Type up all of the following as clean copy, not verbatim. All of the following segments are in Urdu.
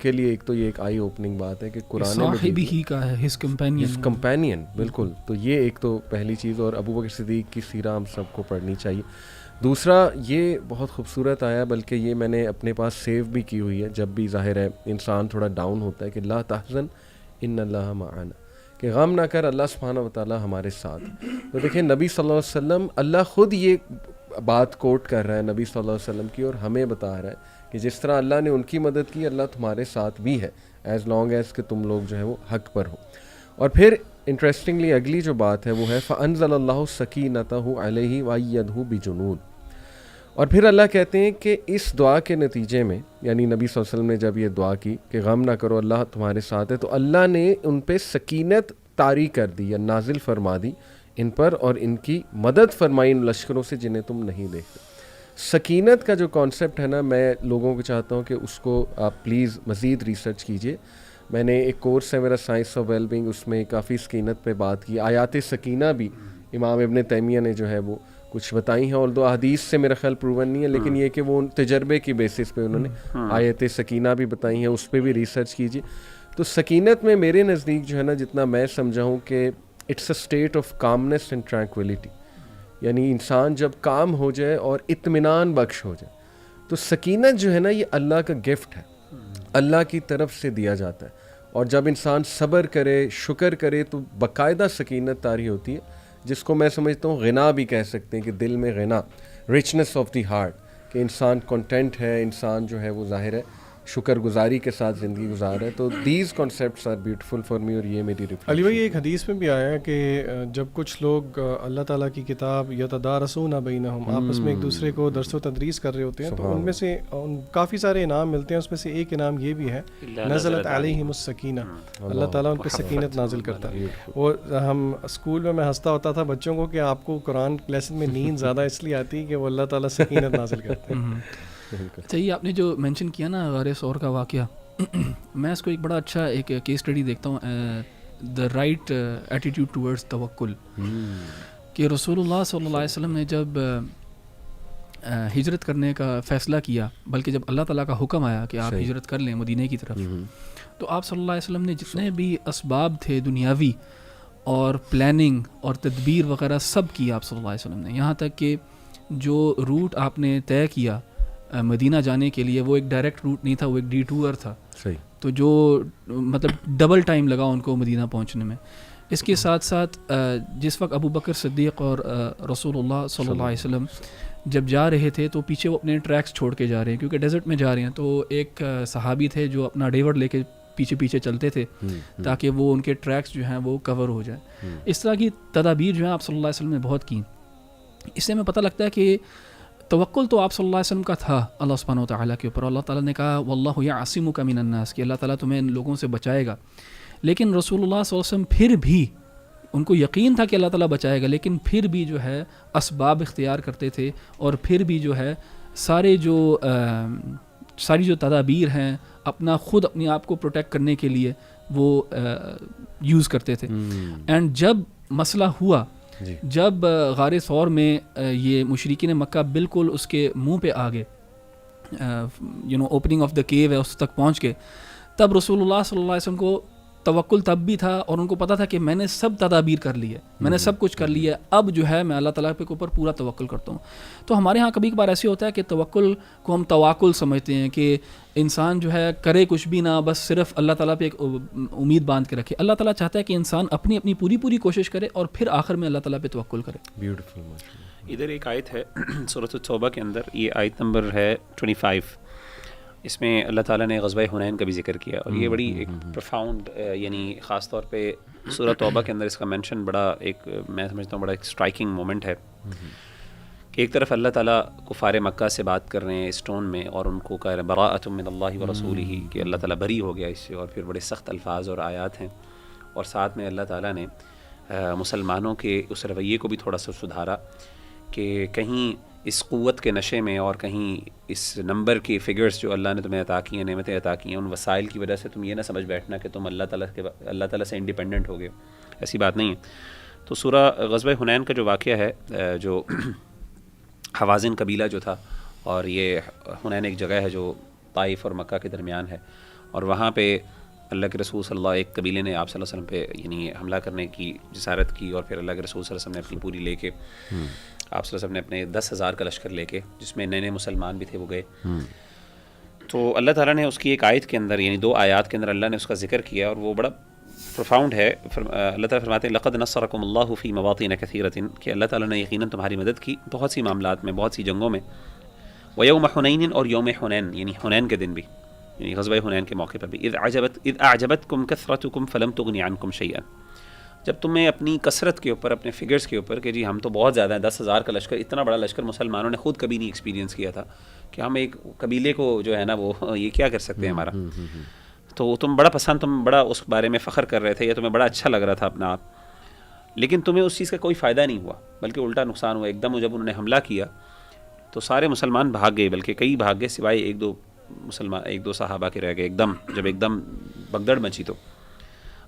کے لیے ایک تو یہ ایک آئی اوپننگ بات ہے کہ قرآن صاحب ہی کا ہے ہز کمپینین، بالکل. تو یہ ایک تو پہلی چیز، اور ابو بکر صدیق کی سیرہ ہم سب کو پڑھنی چاہیے. دوسرا یہ بہت خوبصورت آیا، بلکہ یہ میں نے اپنے پاس سیو بھی کی ہوئی ہے، جب بھی ظاہر ہے انسان تھوڑا ڈاؤن ہوتا ہے کہ لا تحزن ان اللہ معنا، کہ غم نہ کر، اللہ سبحانہ وتعالیٰ ہمارے ساتھ. تو دیکھیں نبی صلی اللہ علیہ وسلم، اللہ خود یہ بات کوٹ کر رہا ہے نبی صلی اللہ علیہ وسلم کی، اور ہمیں بتا رہا ہے کہ جس طرح اللہ نے ان کی مدد کی، اللہ تمہارے ساتھ بھی ہے، ایز لانگ ایز کہ تم لوگ جو ہے وہ حق پر ہو. اور پھر انٹرسٹنگلی اگلی جو بات ہے وہ ہے فَأَنزَلَ اللَّهُ سَكِينَتَهُ عَلَيْهِ وَأَيَّدَهُ بِجُنُودٍ. اور پھر اللہ کہتے ہیں کہ اس دعا کے نتیجے میں، یعنی نبی صلی اللہ علیہ وسلم نے جب یہ دعا کی کہ غم نہ کرو، اللہ تمہارے ساتھ ہے، تو اللہ نے ان پہ سکینت طاری کر دی یا نازل فرما دی ان پر، اور ان کی مدد فرمائی ان لشکروں سے جنہیں تم نہیں دیکھتے. سکینت کا جو کانسیپٹ ہے نا، میں لوگوں کو چاہتا ہوں کہ اس کو آپ پلیز مزید ریسرچ کیجئے. میں نے ایک کورس ہے میرا سائنس آف ویل بینگ، اس میں کافی سکینت پہ بات کی. آیات سکینہ بھی امام ابن تیمیہ نے جو ہے وہ کچھ بتائی ہیں، اور دو حدیث سے میرا خیال پروون نہیں ہے، لیکن یہ کہ وہ تجربے کی بیسس پہ انہوں نے آیت سکینہ بھی بتائی ہیں، اس پہ بھی ریسرچ کیجیے. تو سکینت میں میرے نزدیک جو ہے نا، جتنا میں سمجھا ہوں کہ it's a state of calmness and tranquility, یعنی انسان جب کام ہو جائے اور اطمینان بخش ہو جائے. تو سکینت جو ہے نا یہ اللہ کا گفٹ ہے، اللہ کی طرف سے دیا جاتا ہے. اور جب انسان صبر کرے، شکر کرے، تو باقاعدہ سکینت طاری ہوتی ہے، جس کو میں سمجھتا ہوں غنا بھی کہہ سکتے ہیں، کہ دل میں غنا، رچنس آف دی ہارٹ، کہ انسان کنٹینٹ ہے، انسان جو ہے وہ ظاہر ہے شکر گزاری کے ساتھ زندگی گزار رہا ہے. تو these concepts are beautiful for me, اور یہ میری ریفلیکشن. علی بھائی ایک حدیث میں بھی آیا ہے کہ جب کچھ لوگ اللہ تعالیٰ کی کتاب یتدارسون بینہم، آپس میں ایک دوسرے کو درس و تدریس کر رہے ہوتے ہیں، تو ان میں سے کافی سارے انعام ملتے ہیں. اس میں سے ایک انعام یہ بھی ہے نزلت علیہم السکینہ، اللہ تعالیٰ ان پہ سکینت نازل کرتا ہے. اور ہم اسکول میں ہنستا ہوتا تھا بچوں کو کہ آپ کو قرآن لیسن میں نیند زیادہ اس لیے آتی ہے کہ وہ اللہ تعالیٰ سکینت نازل کرتے ہیں. صحیح. آپ نے جو مینشن کیا نا غار ثور کا واقعہ، میں اس کو ایک بڑا اچھا ایک کیس اسٹڈی دیکھتا ہوں، دا رائٹ ایٹیٹیوڈ ٹورڈز توکل، کہ رسول اللہ صلی اللہ علیہ وسلم نے جب ہجرت کرنے کا فیصلہ کیا، بلکہ جب اللہ تعالیٰ کا حکم آیا کہ آپ ہجرت کر لیں مدینہ کی طرف، تو آپ صلی اللہ علیہ وسلم نے جتنے بھی اسباب تھے دنیاوی اور پلاننگ اور تدبیر وغیرہ سب کی آپ صلی اللہ علیہ وسلم نے. یہاں تک کہ جو روٹ آپ نے طے کیا مدینہ جانے کے لیے، وہ ایک ڈائریکٹ روٹ نہیں تھا، وہ ایک ڈی ٹور تھا. صحیح. تو جو مطلب ڈبل ٹائم لگا ان کو مدینہ پہنچنے میں. اس کے ساتھ ساتھ جس وقت ابو بکر صدیق اور رسول اللہ صلی اللہ علیہ وسلم جب جا رہے تھے، تو پیچھے وہ اپنے ٹریکس چھوڑ کے جا رہے ہیں کیونکہ ڈیزرٹ میں جا رہے ہیں. تو ایک صحابی تھے جو اپنا ڈیوڈ لے کے پیچھے پیچھے چلتے تھے تاکہ وہ ان کے ٹریکس جو ہیں وہ کور ہو جائیں. اس طرح کی تدابیر جو ہیں آپ صلی اللہ علیہ وسلم نے بہت کی. اس سے ہمیں پتہ لگتا ہے کہ توکل تو آپ صلی اللہ علیہ وسلم کا تھا اللہ سبحانہ و تعالیٰ کے اوپر. اللہ تعالیٰ نے کہا واللہ یعصمک من الناس، کہ اللہ تعالیٰ تمہیں ان لوگوں سے بچائے گا. لیکن رسول اللہ صلی اللہ علیہ وسلم پھر بھی ان کو یقین تھا کہ اللہ تعالیٰ بچائے گا، لیکن پھر بھی جو ہے اسباب اختیار کرتے تھے، اور پھر بھی جو ہے ساری جو تدابیر ہیں اپنے آپ کو پروٹیکٹ کرنے کے لیے وہ یوز کرتے تھے. اینڈ جب مسئلہ ہوا، جب غار ثور میں یہ مشرکین مکہ بالکل اس کے منہ پہ آ گئے، اوپننگ آف دا کیو ہے اس تک پہنچ کے، تب رسول اللہ صلی اللہ علیہ وسلم کو توکل تب بھی تھا، اور ان کو پتا تھا کہ میں نے سب تدابیر کر لی ہے، میں نے سب کچھ کر لیا ہے، اب جو ہے میں اللہ تعالیٰ کے اوپر پورا توکل کرتا ہوں. تو ہمارے ہاں کبھی کبھار ایسے ہوتا ہے کہ توکل کو ہم تواکل سمجھتے ہیں، کہ انسان جو ہے کرے کچھ بھی نہ، بس صرف اللہ تعالیٰ پہ ایک امید باندھ کے رکھے. اللہ تعالیٰ چاہتا ہے کہ انسان اپنی پوری کوشش کرے اور پھر آخر میں اللہ تعالیٰ پہ توکل کرے. بیوٹیفل. ادھر ایک آیت ہے سورۃ التوبہ کے اندر، یہ آیت نمبر ہے 25. اس میں اللہ تعالیٰ نے غزوہ حنین کا بھی ذکر کیا، اور یہ بڑی ایک پروفاؤنڈ، یعنی خاص طور پہ سورۃ توبہ کے اندر اس کا مینشن بڑا ایک، میں سمجھتا ہوں بڑا ایک اسٹرائکنگ مومنٹ ہے، کہ ایک طرف اللہ تعالیٰ کفار مکہ سے بات کر رہے ہیں اس ٹون میں، اور ان کو کہہ رہے براءۃ من اللہ ورسولہ، کہ اللہ تعالیٰ بری ہو گیا اس سے، اور پھر بڑے سخت الفاظ اور آیات ہیں. اور ساتھ میں اللہ تعالیٰ نے مسلمانوں کے اس رویے کو بھی تھوڑا سا سدھارا، کہ کہیں اس قوت کے نشے میں اور کہیں اس نمبر کی فگرز جو اللہ نے تمہیں عطا کی ہیں، نعمتیں عطا کی ہیں، ان وسائل کی وجہ سے تم یہ نہ سمجھ بیٹھنا کہ تم اللہ تعالیٰ سے انڈیپینڈنٹ ہو گئے. ایسی بات نہیں ہے. تو سورہ غزوہ حنین کا جو واقعہ ہے، جو حوازن قبیلہ جو تھا، اور یہ حنین ایک جگہ ہے جو طائف اور مکہ کے درمیان ہے، اور وہاں پہ اللہ کے رسول صلی اللہ ایک قبیلے نے آپ صلی اللہ علیہ وسلم پہ یعنی حملہ کرنے کی جسارت کی، اور پھر اللہ کے رسول صلی اللہ علیہ وسلم نے اپنی پوری لے کے آپ صلی اللہ علیہ وسلم نے اپنے 10,000 کا لشکر لے کے، جس میں نئے نئے مسلمان بھی تھے، وہ گئے. تو اللہ تعالیٰ نے اس کی ایک آیت کے اندر یعنی 2 آیات کے اندر اللہ نے اس کا ذکر کیا، اور وہ بڑا پروفاؤنڈ ہے. اللہ تعالیٰ فرماتے ہیں لقد نصرکم اللہ فی مواطن کثیرۃ، کہ اللہ تعالیٰ نے یقیناً تمہاری مدد کی بہت سی معاملات میں، بہت سی جنگوں میں. ویوم حنین، اور یوم حنین یعنی حنین کے دن بھی، یعنی غزوہ حنین کے موقع پر بھی. اذ اعجبتکم کثرتکم فلم تغن عنکم شیئا، جب تمہیں اپنی کثرت کے اوپر، اپنے فگرز کے اوپر کہ جی ہم تو بہت زیادہ ہیں، 10,000 کا لشکر، اتنا بڑا لشکر مسلمانوں نے خود کبھی نہیں ایکسپیرینس کیا تھا کہ ہم ایک قبیلے کو جو ہے نا وہ یہ کیا کر سکتے ہیں ہمارا. تو تم بڑا پسند، تم بڑا اس بارے میں فخر کر رہے تھے، یا تمہیں بڑا اچھا لگ رہا تھا اپنا آپ، لیکن تمہیں اس چیز کا کوئی فائدہ نہیں ہوا، بلکہ الٹا نقصان ہوا. ایک دم جب انہوں نے حملہ کیا تو سارے مسلمان بھاگ گئے، بلکہ کئی بھاگ گئے سوائے ایک دو صحابہ کے رہ گئے. جب ایک دم بگدڑ مچی تو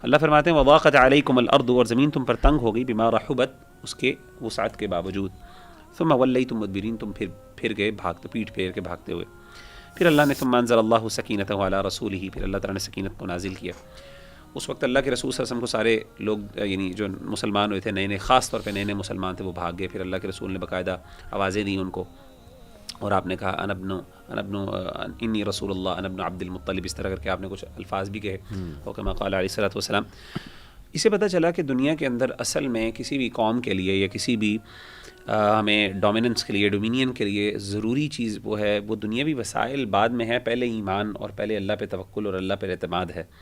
اللہ فرماتے ہیں وضاقت علیکم الارض، اور زمین تم پر تنگ ہو گئی، بما رحبت، اس کے وسعت کے باوجود. ثم ولیتم مدبرین، تم پھر گئے بھاگتے، پیٹھ پھیر کے بھاگتے ہوئے. پھر اللہ نے ثم انزل اللہ سکینتہ علی رسولہ، پھر اللہ تعالیٰ نے سکینت کو نازل کیا. اس وقت اللہ کے رسول صلی اللہ علیہ وسلم کو سارے لوگ یعنی جو مسلمان ہوئے تھے نئے نئے، خاص طور پہ نئے نئے مسلمان تھے، وہ بھاگ گئے. پھر اللہ کے رسول نے باقاعدہ آوازیں دیں ان کو، اور آپ نے کہا انی رسول اللہ انا ابن عبد المطلب، اس طرح کر کے آپ نے کچھ الفاظ بھی کہے، اور کما قال علیہ الصلوۃ والسلام. اسے پتہ چلا کہ دنیا کے اندر اصل میں کسی بھی قوم کے لیے یا کسی بھی ہمیں ڈومیننس کے لیے، ڈومینین کے لیے ضروری چیز وہ ہے، وہ دنیاوی وسائل بعد میں ہے، پہلے ایمان اور پہلے اللہ پہ توکل اور اللہ پہ اعتماد ہے.